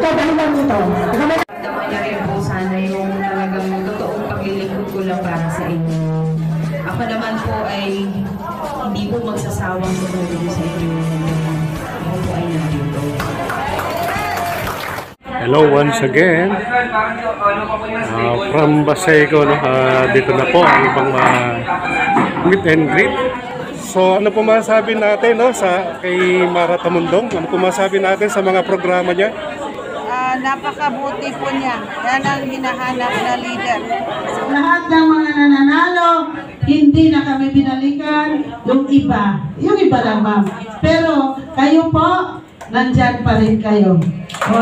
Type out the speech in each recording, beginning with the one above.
Ito, dahilan nito. Naman niya rin po sana yung talagang totoong paglilingkod ko lang para sa inyo. Ako naman po ay hindi po magsasawang tumulong sa inyo. Ako po ay nandito. Hello once again. From Baseco, no? Dito na po ang ibang meet and greet. So ano po masasabi natin, no, sa kay Mara Tamundong? Ano po masasabi natin sa mga programa niya? Napakabuti po niya. Yan ang hinahanap na leader. Lahat ng mga nananalo, hindi na kami binalikan. Yung iba lang, ma'am. Pero kayo po, nandyan pa rin kayo. So,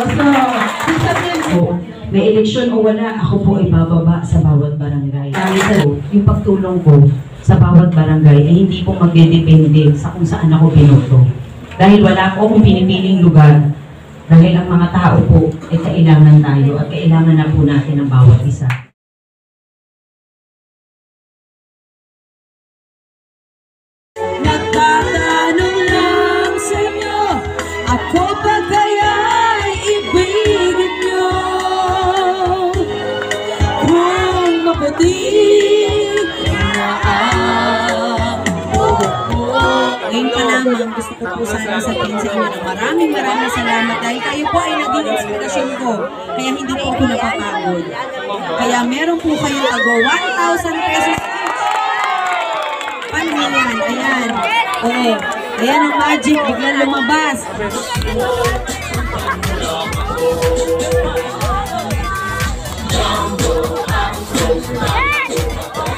sabihin po, may eleksyon o wala, ako po ay bababa sa bawat barangay. Yung pagtulong ko sa bawat barangay ay hindi po magdedepende sa kung saan ako binoto. Dahil wala po akong pinipiling lugar. Dahil ang mga tao po ay kailangan tayo at kailangan na po natin ang bawat isa. Nagtatanong lang sa inyo, ako ba kaya'y ibigin nyo? Kung maputi na ang buhok mo. Ngayon pa lamang gusto ko po sana sabihin sa inyo na maraming salamat dahil kayo po ay naging inspirasyon ko. Kaya hindi po ako napapagod. Kaya meron po kayong tago 1,000 pesos each. Paano yan? Ayan. Oo. Ayan ang magic. Biglang lumabas.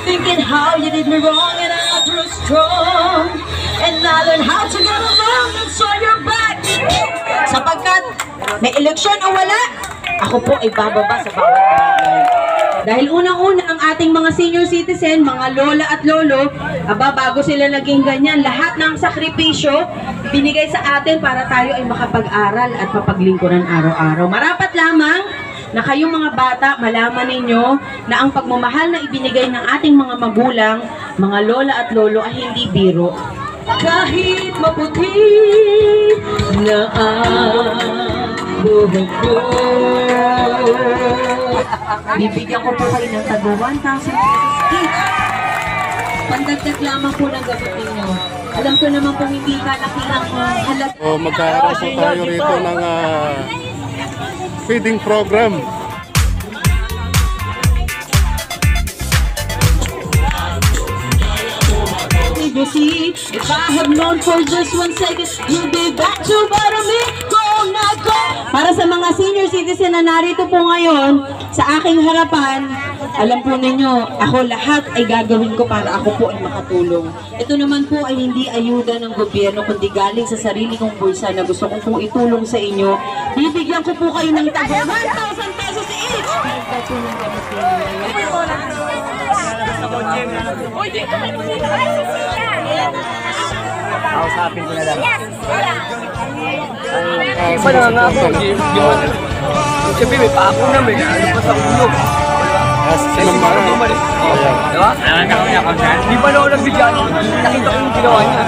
Thinking how you did me wrong and I grew strong and I learned how to get along and so you're back. Sapagkat may eleksyon o wala, ako po ay bababa sa bawat barangay. Dahil unang-una ang ating mga senior citizen, mga lola at lolo, bago sila naging ganyan, lahat ng sakripisyo binigay sa atin para tayo ay makapag-aral at mapaglingkuran araw-araw. Marapat lamang na kayong mga bata, malaman ninyo na ang pagmamahal na ibinigay ng ating mga magulang, mga lola at lolo ay hindi biro. Kahit maputi na ang buhok ko, bibigyan ko po kayo ng tago 1,000 pesos each. Pandagdag lamang po ng gamit ninyo. Alam ko naman po hindi kalakilang halaga. O magkakaroon po tayo rito ng feeding program. if I have known for just 1 second, you'll be back to bother me. Go na go. Para sa mga senior citizen na narito po ngayon sa aking harapan, alam po ninyo, ako lahat ay gagawin ko para ako po ay makatulong. Ito naman po ay hindi ayuda ng gobyerno, kundi galing sa sarili kong bulsa na gusto ko pong itulong sa inyo. Bibigyan ko po kayo ng tago 1,000 pesos each. Kausapin ko na lang. Iba na nga ako. Siyempre may paako na, may ano pa sa ulo. Kasi siguro bumalik. Diba? Di ba na ako nabigyan? Nakita ko yung ginawa niya.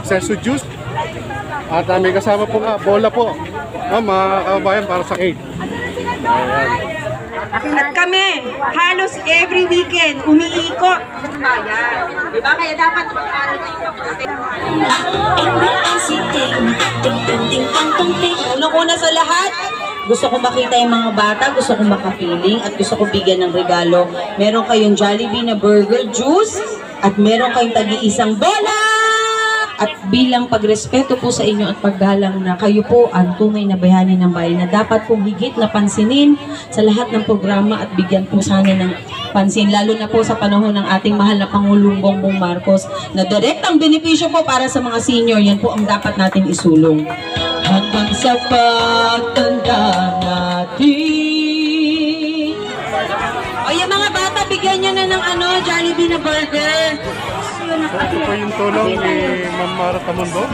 Seso juice. At may kasama po bola po. Mga kabayan para sa aid. At kami, halos every weekend, umiikot ng bayan. Diba? Kaya dapat mag-aral kayo. Unang-una sa lahat, gusto ko makita yung mga bata, gusto ko makapiling, at gusto ko bigyan ng regalo. Meron kayong Jollibee na burger, juice, at meron kayong tagi-isang bola! At bilang pagrespeto po sa inyo at paggalang na kayo po ang tunay na bayani ng bayan na dapat pong higit na pansinin sa lahat ng programa at bigyan po sana ng pansin, lalo na po sa panahon ng ating mahal na Pangulong Bongbong Marcos na direktang benepisyo po para sa mga senior. Yan po ang dapat natin isulong. Hanggang sa pagtanda natin. O yung mga bata, bigyan nyo na ng Jollibee na burger. Ito po yung tulong ni Ma'am Mara Tamundong.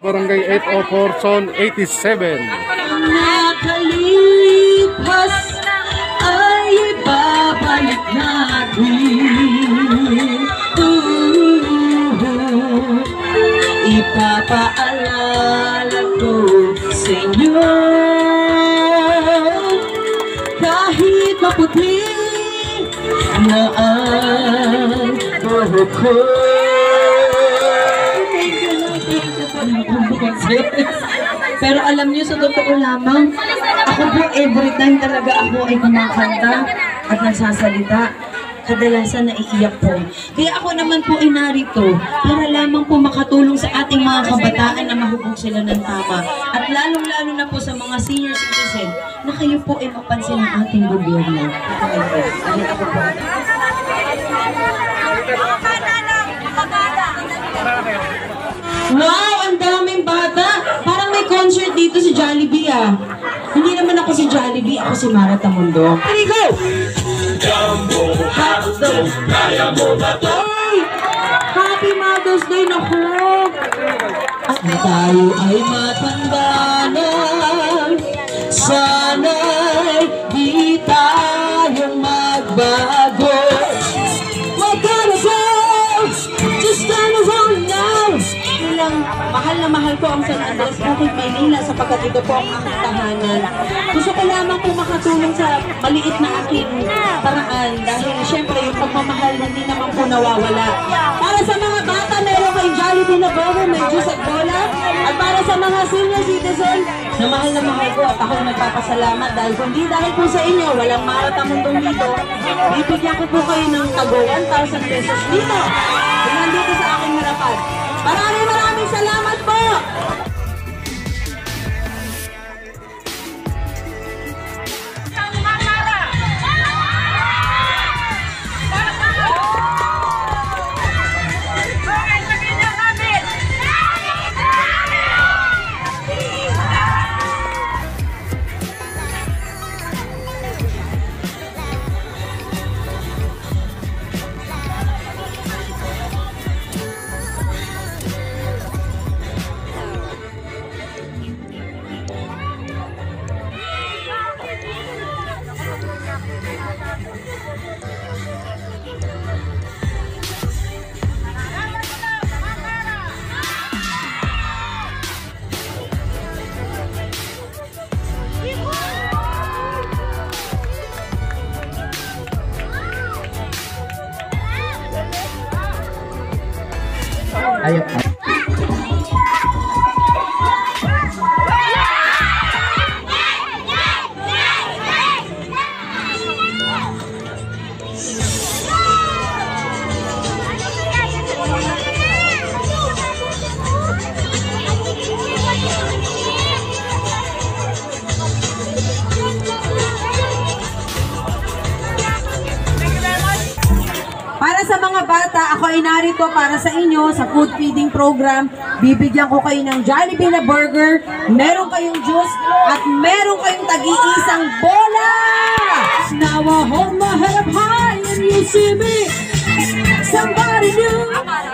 Barangay 804, Zone 87. Nakalipas Thank you po. Pero alam niyo, sa totoo lamang, ako po every time talaga ako ay kumakanta at nagsasalita, kadalasan naiiyak po. Kaya ako naman po ay narito para lamang po makatulong sa ating mga kabataan na mahubog sila ng tama. At lalong-lalo na po sa mga senior citizen na kayo po ay mapansin ng ating gobyerno. Dahil ako po. Wow! Ang daming bata! Parang may concert dito si Jollibee ah. Hindi naman ako si Jollibee, ako si Mara Tamundo. Here we go! Hey! Happy Mother's Day na po! At tayo ay matanda na, sana'y di tayo magbago. We're gonna go! Just turn around now! Mahal na mahal ko ang San Andres Bukid, Maynila sapagkat ito po ang aking tahanan. Gusto ko lamang po makatulong sa maliit na aking paraan dahil syempre yung pagmamahal hindi naman po nawawala. Para sa mga bata, meron kayong Jollibee na burger, may juice at bola. At para sa mga senior citizen, na mahal ko at ako nagpapasalamat dahil kundi dahil po sa inyo, walang Mara Tamundong dito, bibigyan ko po kayo ng tago 1,000 pesos dito. Kung nandito sa aking harapan. Maraming salamat po! Para sa mga bata, ako ay narito para sa inyo sa food feeding program. Bibigyan ko kayo ng Jollibee na burger, meron kayong juice, at meron kayong tagi-isang bola! Now I hold my head up high and you see me, somebody new.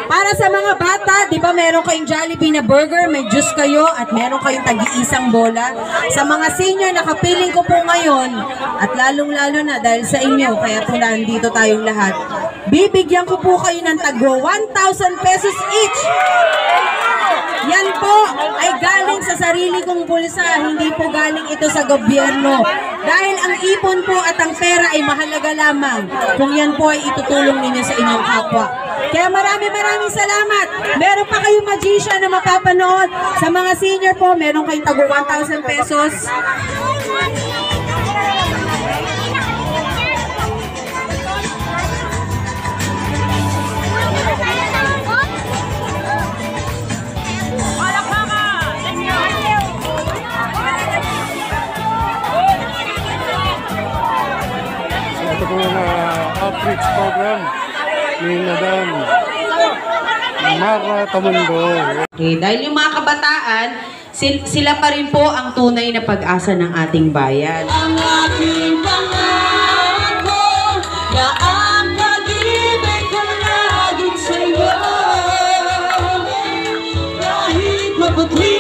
Para sa mga bata, di ba meron kayong Jollibee na burger, may juice kayo, at meron kayong tagi-isang bola. Sa mga senior, nakapiling ko po ngayon, at lalong-lalo na dahil sa inyo, kaya po nandito tayong lahat, bibigyan ko po kayo ng tago 1,000 pesos each. Yan po ay galing sa sarili kong bulsa, hindi po galing ito sa gobyerno. Dahil ang ipon po at ang pera ay mahalaga lamang kung yan po ay itutulong ninyo sa inyong kapwa. Kaya maraming salamat. Meron pa kayong magician na mapapanood. Sa mga senior po, meron kayong tago 1,000 pesos. Ito po na outreach program ni Madam Mara Tamundo. Okay, dahil yung mga kabataan, sila pa rin po ang tunay na pag-asa ng ating bayan. Ang aking pangako na ang pag-ibig ko laging sa'yo, kahit maputi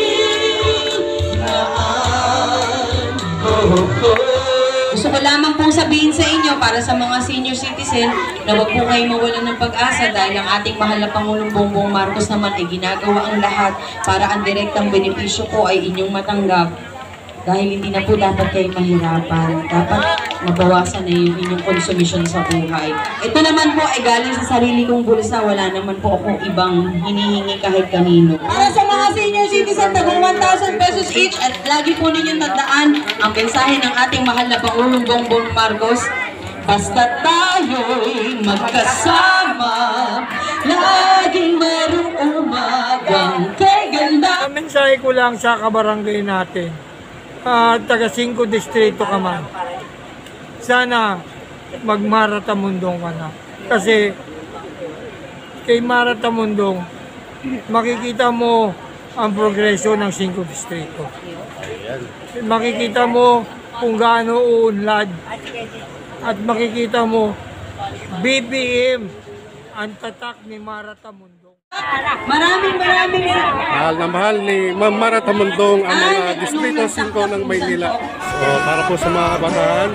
gusto ko lamang pong sabihin sa inyo para sa mga senior citizen na huwag po kayo mawalan ng pag-asa dahil ang ating mahal na Pangulong Bongbong Marcos naman ay ginagawa ang lahat para ang direktang benepisyo ko ay inyong matanggap. Dahil hindi na po dapat kayo mahirapan. Dapat mabawasan na yung inyong konsumisyon sa buhay. Ito naman po ay galing sa sarili kong bulsa. Wala naman po akong ibang hinihingi kahit kanino. Para sa mga senior citizen, tagong 1,000 pesos each. At lagi po ninyong tandaan ang mensahe ng ating mahal na Pangulong Bongbong Marcos. Basta tayo'y magkasama, laging merong umagang kay ganda. Ang mensahe ko lang sa kabarangay natin, taga 5 distrito ka man, sana magmaratamundong ka na. Kasi kay Maratamundong, makikita mo ang progresyo ng 5 distrito. Makikita mo kung gaano uunlad. At makikita mo, BBM ang tatak ni Maratamundong. Maraming Mahal na mahal ni Ma'am Maratamundong ang mga Distrito 5 ng Maynila. So para po sa mga kabataan,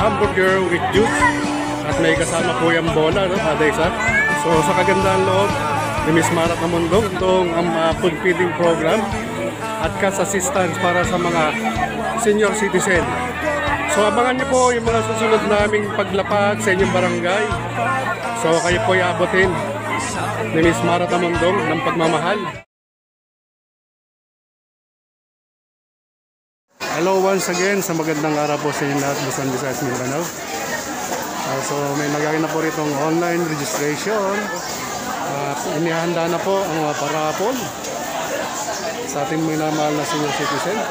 hamburger with juice at may kasama po yung bola, no? Kada isa. So sa kagandang loob ni Miss Maratamundong, itong food feeding program at cash assistance para sa mga senior citizen. So abangan niyo po yung mga susunod naming paglapag sa inyong barangay. So kayo po iabutin ni Miss Maratamundong ng pagmamahal. Hello once again sa magandang araw po sa inyo lahat, Luzon, Visayas, Mindanao. So may nagyari na po ritong online registration. Inihanda na po ang mga parapol sa ating minamahal na senior citizen.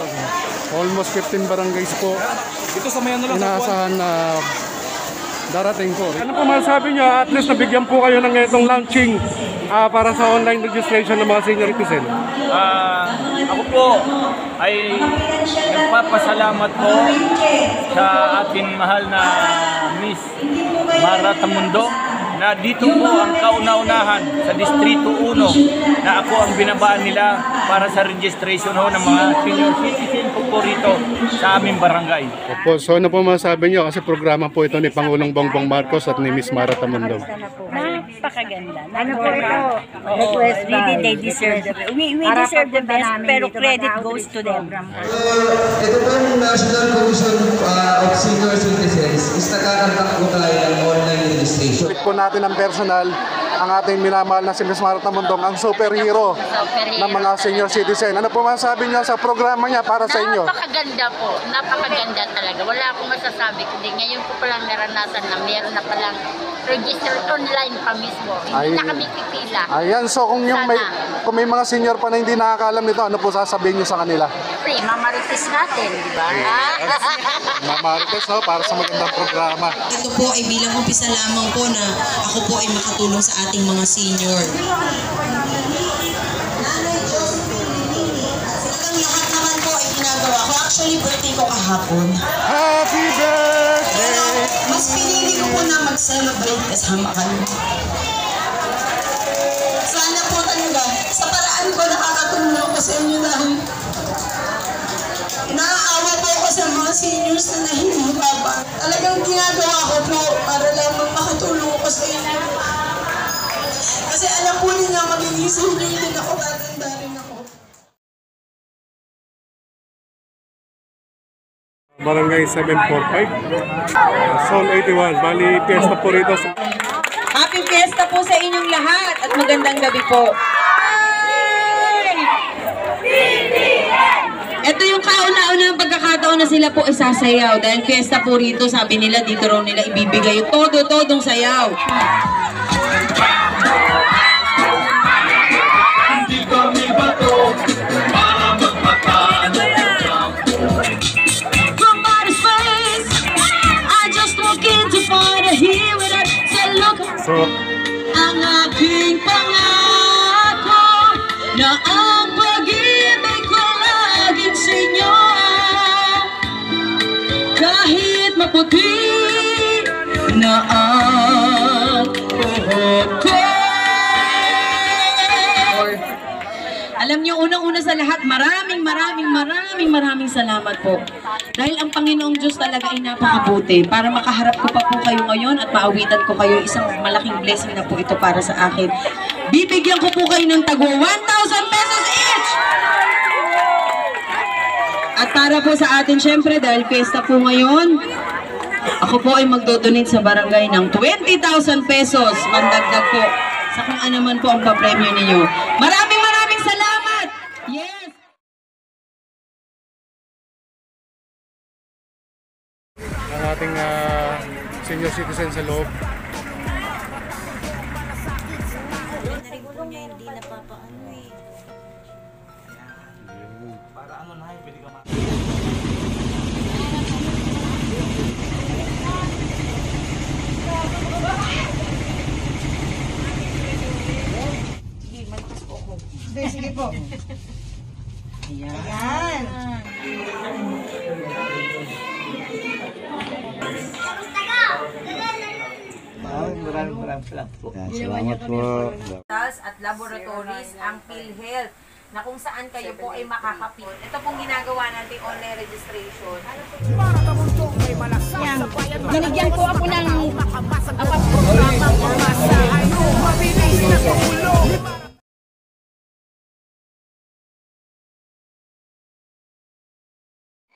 Almost 15 barangays po inaasahan na darating po. Ano po masasabi nyo? At least nabigyan po kayo ng itong launching para sa online registration ng mga senior citizen. Ako po ay nagpapasalamat po sa ating mahal na Miss Maratamundong na dito po ang kauna-unahan sa Distrito 1 na ako ang binabaan nila para sa registration ho ng mga senior citizen po rito sa aming barangay. Opo, so ano po masasabi nyo? Kasi programa po ito ni Pangulong Bongbong Marcos at ni Miss Maratamundong. Napakaganda. Ano po ito? Really, they deserve we deserve the best, pero credit goes to them. Ito po yung National Commission of Senior Citizens is nakakantak po tayo ng online registration. Po natin ang personal, ang ating minamahal na si Miss Maratamundong, ang superhero ng mga senior citizen. Ano po masasabi niyo sa programa niya para sa inyo? Napakaganda po. Napakaganda talaga. Wala akong masasabi. Kundi ngayon ko palang naranasan na meron na palang register online pa mismo. Hindi na kami pipila. Ayan, so kung may mga senior pa na hindi nakakaalam nito, ano po sasabihin niyo sa kanila? Free, mamarites natin, di ba? Mamarites, no? Para sa magandang programa. Ito po ay bilang umpisa lamang po na ako po ay makatulong sa ating mga senior. Ang lahat naman po ay ginagawa ko. Actually, birthday ko kahapon. Happy birthday! Mas pinili ko po na mag-celebrate kasama kayo. Sana po talaga, sa paraan ko nakakatulong ako sa inyo na naaawa po ako sa mga seniors na nahihirapan. Talagang ginagawa ko po para lamang makatulong ako sa inyo. Kasi alam po nila magiging senior din ako, tatanda rin ako. Barangay 745, Zone 81. Bali, piyesta po rito. Happy fiesta po sa inyong lahat at magandang gabi po. Ito yung kauna-unang pagkakataon na sila po isasayaw. Dahil fiesta po rito, sabi nila, dito raw nila ibibigay yung todo-todong sayaw. So, ang aking pangako na ang pag-ibig ko laging sa inyo, kahit maputi na ang buhok ko. Alam niyo, unang-una sa lahat, maraming salamat po. Dahil ang Panginoong Diyos talaga ay napakabuti. Para makaharap ko pa po kayo ngayon at maawitan ko kayo, isang malaking blessing na po ito para sa akin. Bibigyan ko po kayo ng tagwa 1,000 pesos each! At para po sa atin, syempre, dahil fiesta po ngayon, ako po ay magdodonate sa barangay ng 20,000 pesos. Mandagdag po sa kung ano man po ang papremyo ninyo. Maraming salamat! Yes! Ang ating senior citizen sa loob. Narigulo niya hindi napapaano eh. Para ano na, pwede ka Sige po. Ayan. Maraming salamat po. Salamat po. At laboratories ang PhilHealth na kung saan kayo po ay makakapit. Ito pong ginagawa natin online registration. Binigyan po ako ng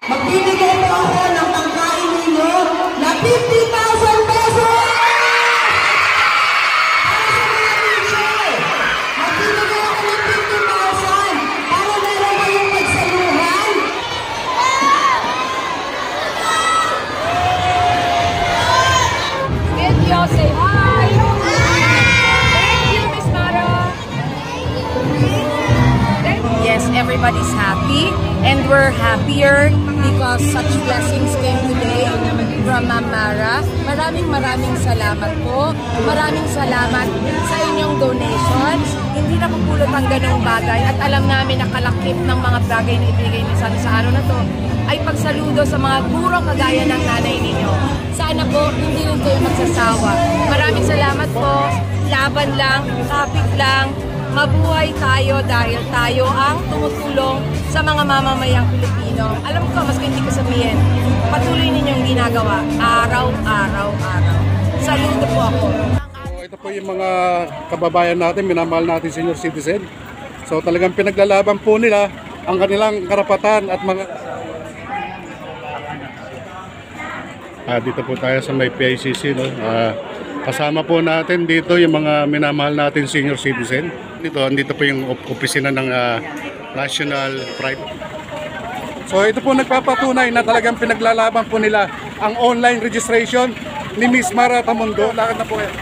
Magbibigay po ako ng pangkain ninyo na 50,000 pesos! Magbibigay ako ng 50,000 para meron kayong pagsaluhan. Video, say hi! Thank you, Miss Mara! Yes, everybody's happy and we're happier because such blessings came today from Ma'am Mara. Maraming salamat po. Maraming salamat sa inyong donations. Hindi na pupulot ang ganung bagay at alam namin na kalakip ng mga bagay na ibigay niyo sa araw na to ay pagsaludo sa mga guro kagaya ng nanay ninyo. Sana po hindi rin kayo magsasawa. Maraming salamat po. Laban lang, kapit lang. Mabuhay tayo dahil tayo ang tumutulong sa mga mamamayang Pilipino. Alam ko, mas hindi ko sabihin, patuloy ninyong ginagawa, araw-araw. Saludo po ako. Ito po yung mga kababayan natin, minamahal natin senior citizen. So talagang pinaglalaban po nila ang kanilang karapatan at mga... dito po tayo sa may PICC, no? Kasama po natin dito yung mga minamahal natin senior citizen. Dito po yung opisina ng National Pride. So ito po nagpapatunay na talagang pinaglalaban po nila ang online registration ni Miss Mara Tamundo. Lakad na po yan.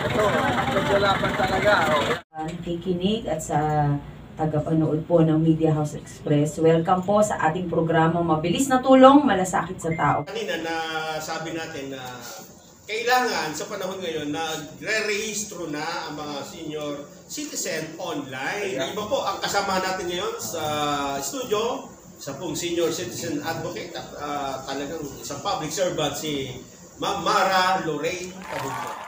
Ito, naglalaban talaga. Nakikinig at sa tagapanood po ng Media House Express. Welcome po sa ating programa Mabilis na Tulong, Malasakit sa Tao. Kanina na sabi natin na kailangan sa panahon ngayon na re-rehistro na ang mga senior citizen online. Iba po ang kasama natin ngayon sa studio, sa pong senior citizen advocate at talagang isang public servant si Ma'am Mara Lorraine Tabuco.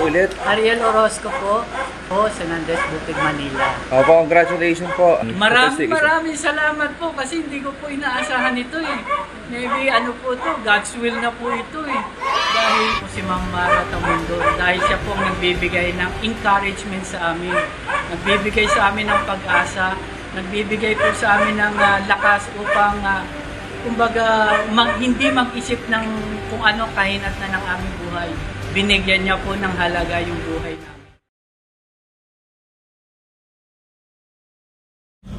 Ulit. Ariel Orozco po, San Andres, Bukid, Manila. Opo, congratulations po. Maraming salamat po kasi hindi ko po inaasahan ito eh. Maybe ano po to, God's will na po ito eh. Dahil po si Ma'am Mara Tamundo, dahil siya po nagbibigay ng encouragement sa amin. Nagbibigay sa amin ng pag-asa, nagbibigay po sa amin ng lakas upang kumbaga hindi mag-isip ng kung ano kahinat na ng aming buhay. Binigyan niya po ng halaga yung buhay namin.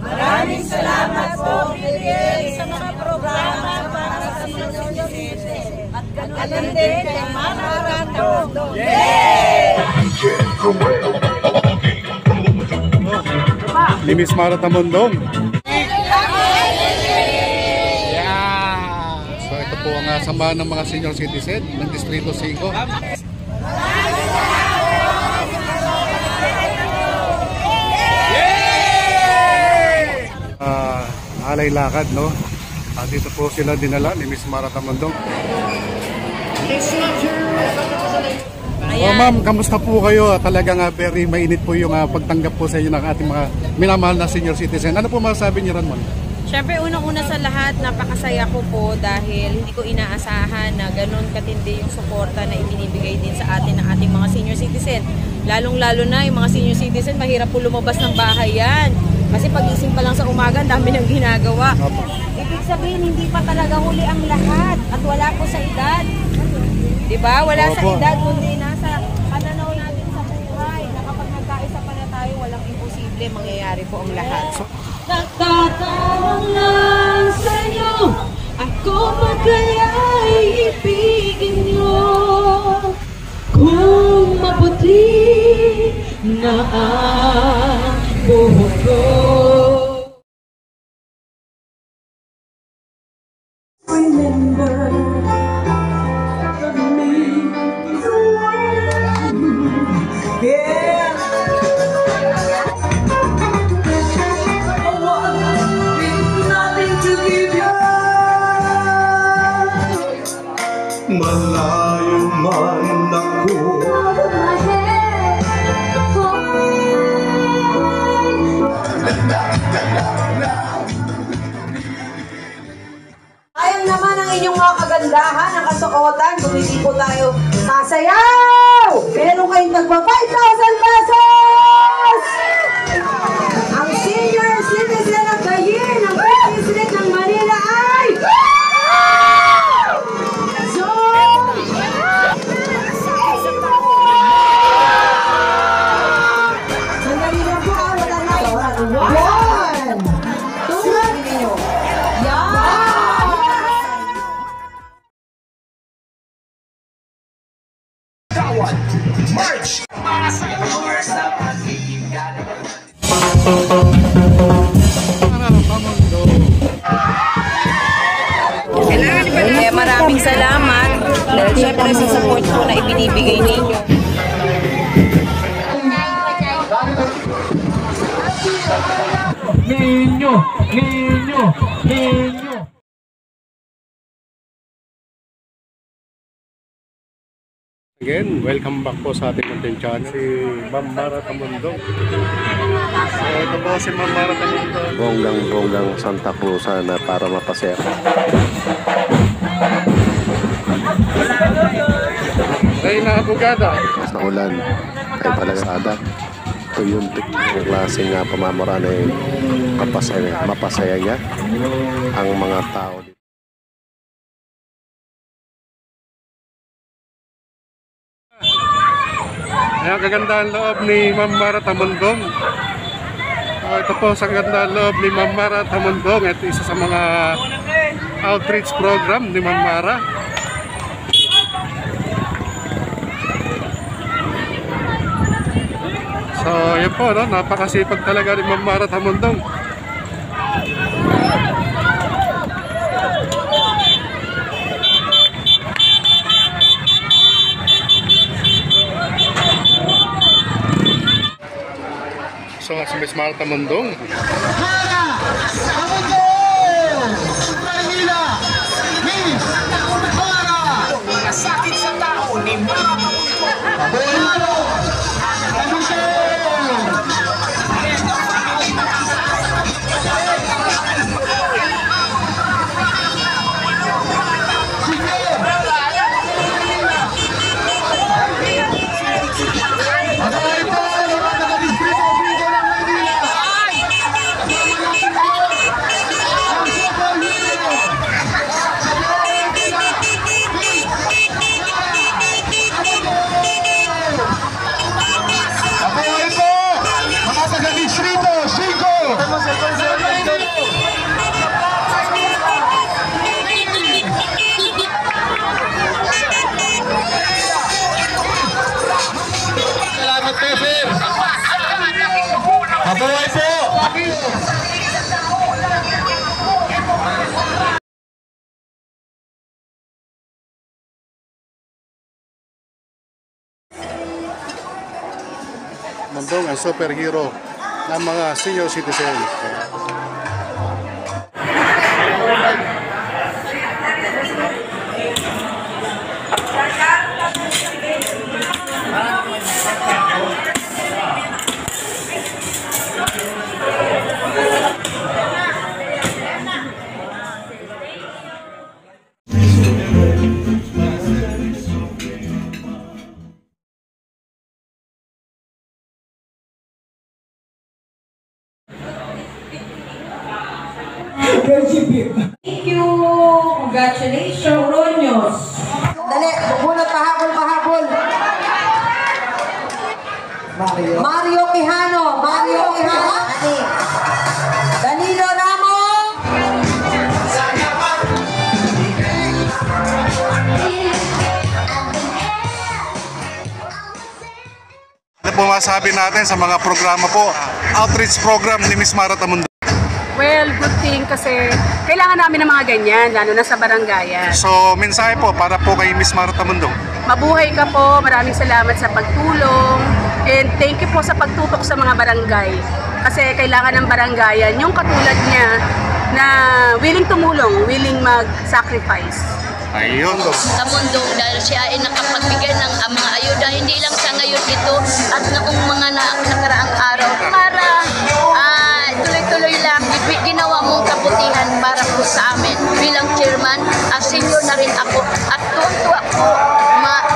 Maraming salamat po, PhilHealth, sa mga programa para sa senior citizen. At ganun din kay Mara Tamundo. Ni Miss Mara Tamundong. So ito po ang samahan ng mga senior citizen ng Distrito 5. Alay lakad, no? Dito po sila dinala ni Miss Mara Tamundong. Ma'am, kamusta po kayo? Talagang very mainit po yung pagtanggap po sa inyo ng ating mga minamahal na senior citizen. Ano po masasabi niyo ron, ma'am? Siyempre, unang-una sa lahat, napakasaya ko po dahil hindi ko inaasahan na ganun katindi yung suporta na ibinibigay din sa atin ng ating mga senior citizen. Lalong-lalo na yung mga senior citizen, mahirap po lumabas ng bahay yan. Kasi pag-ising pa lang sa umaga, dami nang ginagawa. Ibig sabihin, hindi pa talaga huli ang lahat at wala po sa edad. Diba? Wala sa edad, kundi nasa pananaw natin sa buhay na kapag nagkaisa pa na tayo, walang imposible, mangyayari po ang lahat. Nagtatanong lang sa inyo, ako ba kaya'y ibigin nyo? Kung maputi na ang buhok ko. Remember me, yeah. Malayo man ako, Sayang naman ang inyong mga kagandahan ng kasuotan. Bumili po tayo sasayaw! Meron kayong nagpa 5,000 pesos! Ang senior citizen of the year ng District ng Manila ay... March! Kaya maraming salamat dahil syempre sa support po na ibinibigay ninyo. Ninyo! Again, welcome back po sa ating content channel, si Ma'am Mara Tamundong. So ito po si Ma'am Mara Tamundong. Bonggang Santa Cruz na para mapasaya. Reyna Abogada. Sa ulan ay palagasada. Ito yung klaseng pamamaraan ay mapasaya niya ang mga tao. Ayan, kagandahan loob ni Ma'am Mara Tamundong. Ito po sa kagandahan loob ni Ma'am Mara Tamundong. Ito isa sa mga outreach program ni Ma'am Mara. So, yan po, no? Napakasipag talaga ni Ma'am Mara Tamundong. So, si Miss Mara Tamundong. Mara! Tamundong! Manila! Miss Mara! Mga sakit sa tao ni Mara Tamundong! Mabuhay po! Tamundong ang superhero ng mga senior citizens. Thank you! Congratulations, Ronyos! Dali, bubunot pahabol. Mario Quijano. Danilo Ramo. Ano po masabi natin sa mga programa po, outreach program ni Miss Mara Tamundong? Well, good thing kasi kailangan namin ng mga ganyan, lalo na sa barangayan. So, mensahe po para po kay Miss Mara Tamundong. Mabuhay ka po, maraming salamat sa pagtulong, and thank you po sa pagtutok sa mga barangay. Kasi kailangan ng barangayan, yung katulad niya na willing tumulong, willing mag-sacrifice. Ayun. Tamundong dahil siya ay nakapagbigay ng mga ayuda, hindi lang sa ngayon ito at noong mga nakaraang araw. Para tuloy-tuloy lang, ginawa mong kabutihan para po sa amin. Bilang chairman, senior na rin ako at tuwang-tuwa po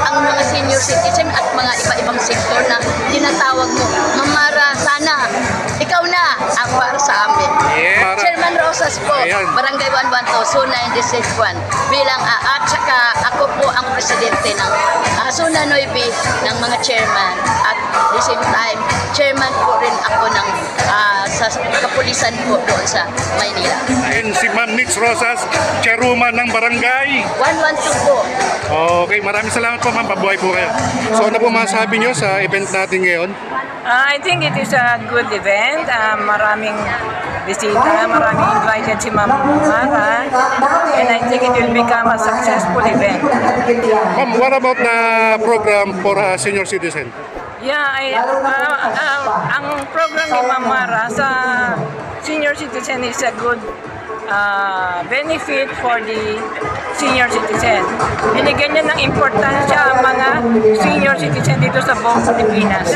ang mga senior citizen at mga iba-ibang sektor na tinatawag mo. Ma'am Mara, sana ikaw na ang para sa amin. Yeah. Chairman Rosas po, Barangay 112, Suna in District 1. Bilang at saka ako po ang presidente ng Suna Noibi ng mga chairman at the same time, chairman po rin ako ng sa kapulisan po doon sa Maynila. Ayun si Ma'am Nix Rosas, chairwoman ng barangay 112 po. Okay, maraming salamat po ma'am, pabuhay po kayo. So ano po masasabi nyo sa event natin ngayon? I think it is a good event. Maraming bisita, maraming invited si Ma'am Mara, and I think it will become a successful event. Ma'am, what about the program for senior citizen? Yeah, ang program ni Ma'am Mara sa senior citizen is a good benefit for the senior citizen. Binigyan niya ng importansya ang mga senior citizen dito sa buong Pilipinas.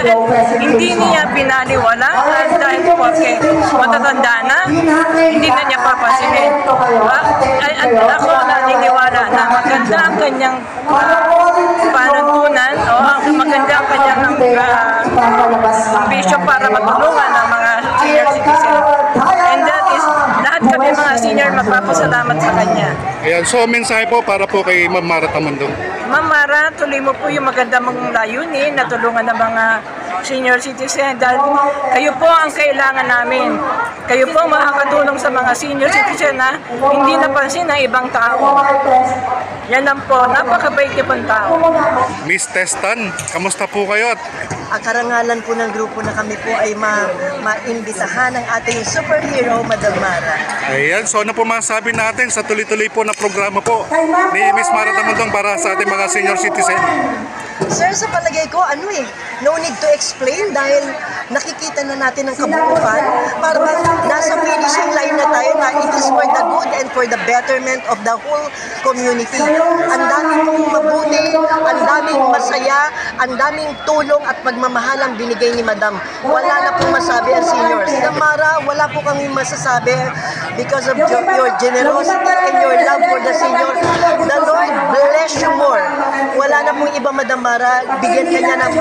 Hindi niya binaliwala dahil porque matatanda na, hindi na niya papansinin. Ako naniniwala na maganda ang kanyang panuntunan o maganda ang kanyang ambisyon para matulungan ang mga senior citizen. And that is, lahat kami mga senior magpapasalamat sa kanya. Ayan, so mensahe po para po kay Ma'am Mara Tamundong. Ma'am Mara, tuloy mo po yung maganda mong layunin na tulungan ng mga senior citizen dahil kayo po ang kailangan namin. Kayo po ang makakatulong sa mga senior citizen na hindi napansin ng ibang tao. Yan lang po, napakabait niyo pong tao. Miss Testan, kamusta po kayo? Ang karangalan po ng grupo na kami po ay maimbitahan ng ating superhero, Madam Mara. Ayan, so ano po masasabi natin sa tuloy-tuloy po na programa po ni Miss Mara Tamundong para sa ating mga senior citizen? Sir, sa palagay ko, no need to explain dahil nakikita na natin ang kabuuan. Para nasa finishing line na tayo na it is for the good and for the betterment of the whole community. Ang daming pong mabuti, ang daming masaya, ang daming tulong at pagmamahal ang binigay ni Madam. Wala na pong masabi ang seniors. Mara, wala po kami masasabi because of your generosity and your love for the seniors. The Lord bless you more. Wala na pong iba, Madam Mara, bigyan ka niya ng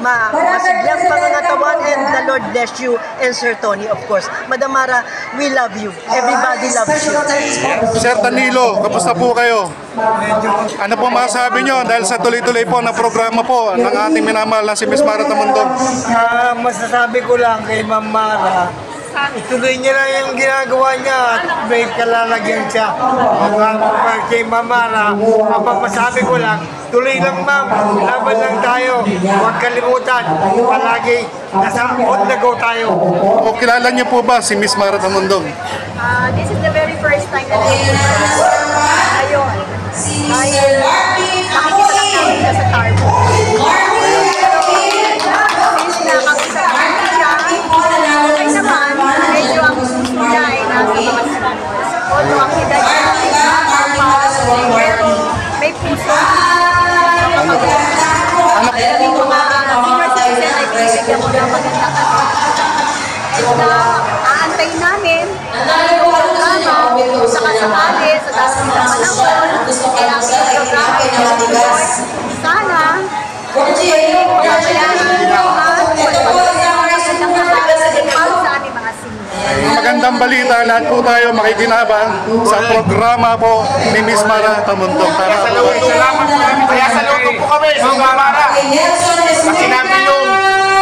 masiglang pangangatawan, and the Lord bless you, and Sir Tony, of course. Madam Mara, we love you. Everybody loves you. Sir Danilo, kamusta po kayo? Ano po masasabi nyo dahil sa tuloy-tuloy po na programa po ng ating minamahal na si Miss Mara Tamundong? Masasabi ko lang kay Ma'am Mara, ituloy niya lang yung ginagawa niya at may kalalagyan siya. Kay Ma'am Mara, mapapasabi ko lang, tuloy lang ma'am, laban lang tayo. Huwag kalimutan, palagi nasa on the go tayo. O kilala niyo po ba si Miss Mara Tamundong? This is the very first time that I ayun. Dahil nakikita lang namin siya sa Tarbo. Since nakakita namin siya, okay naman, medyo ang gusto niya ay nasa mga seniors. Although ang edad niya ay normal, pero may puso. Yung mga senior citizen ay bibigyan mo ng magandang aantayin namin yung programa sa kasakali sa dami ng panahon kaya ang programa ay sana pagpapayaran nyo at pagpapayaran ng mga sa ating mga senior. magandang balita, lahat po tayo makikinabang sa programa po ni Miss Mara Tamundong. Kaya saludo po kami sa Ma'am Mara. Kasi namin yung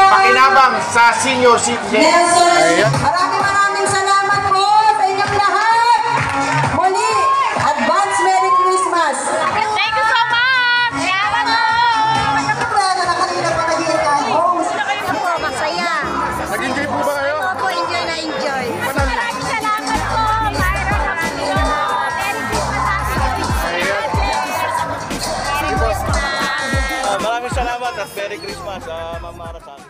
pakinabang sa senior citizen. Maraming salamat po sa inyong lahat. Muli, advance Merry Christmas. Thank you so much! Salamat po! Nakanina pa nag-iit tayo. Masaya. Nag-enjoy po ba kayo? Opo, enjoy na enjoy. Maraming salamat po, Myra Tamundong. Merry Christmas. Maraming salamat at Merry Christmas, Ma'am Mara.